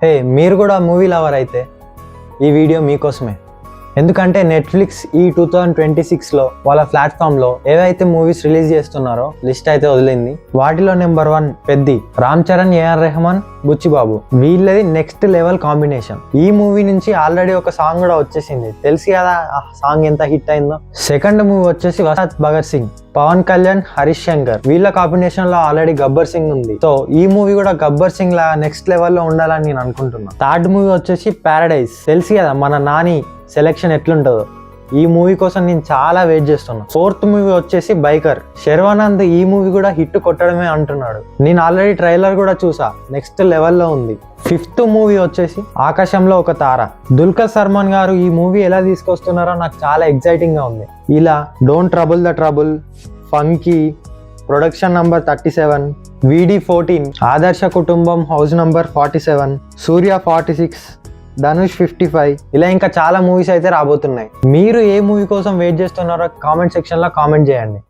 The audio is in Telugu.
హే, మీరు కూడా మూవీ లవర్ అయితే ఈ వీడియో మీకోసమే. ఎందుకంటే నెట్ఫ్లిక్స్ ఈ 2026లో వాళ్ళ ప్లాట్ఫామ్లో ఏవైతే మూవీస్ రిలీజ్ చేస్తున్నారో లిస్ట్ అయితే వదిలింది. వాటిలో నెంబర్ 1 పెద్ది, రామ్ చరణ్, ఏఆర్ రెహమాన్, బుచ్చిబాబు. వీళ్ళది నెక్స్ట్ లెవెల్ కాంబినేషన్. ఈ మూవీ నుంచి ఆల్రెడీ ఒక సాంగ్ కూడా వచ్చేసింది, తెలుసు కదా ఆ సాంగ్ ఎంత హిట్ అయిందో. సెకండ్ మూవీ వచ్చేసి వసాత్ భగత్ సింగ్, పవన్ కళ్యాణ్, హరీష్ శంకర్. వీళ్ళ కాంబినేషన్ లో ఆల్రెడీ గబ్బర్ సింగ్ ఉంది. సో ఈ మూవీ కూడా గబ్బర్ సింగ్ లా నెక్స్ట్ లెవెల్లో ఉండాలని నేను అనుకుంటున్నా. థర్డ్ మూవీ వచ్చేసి ప్యారడైజ్. తెలుసు కదా మన నాని సెలెక్షన్ ఎట్లుంటుందో. ఈ మూవీ కోసం నేను చాలా వెయిట్ చేస్తున్నా. ఫోర్త్ మూవీ వచ్చేసి బైకర్. శర్వానంద్ ఈ మూవీ కూడా హిట్ కొట్టడమే అంటున్నాడు. నేను ఆల్రెడీ ట్రైలర్ కూడా చూసా, నెక్స్ట్ లెవెల్లో ఉంది. ఫిఫ్త్ మూవీ వచ్చేసి ఆకాశంలో ఒక తార. దుల్కర్ సల్మాన్ గారు ఈ మూవీ ఎలా తీసుకొస్తున్నారో నాకు చాలా ఎక్సైటింగ్ గా ఉంది. ఇలా don't trouble the trouble, funky, production number 37, VD14, ఆదర్శ కుటుంబం హౌస్ నంబర్ 47, సూర్య 46, ధనుష్ 55, ఇలా ఇంకా చాలా మూవీస్ అయితే రాబోతున్నాయి. మీరు ఏ మూవీ కోసం వెయిట్ చేస్తున్నారో కామెంట్ సెక్షన్ లో కామెంట్ చేయండి.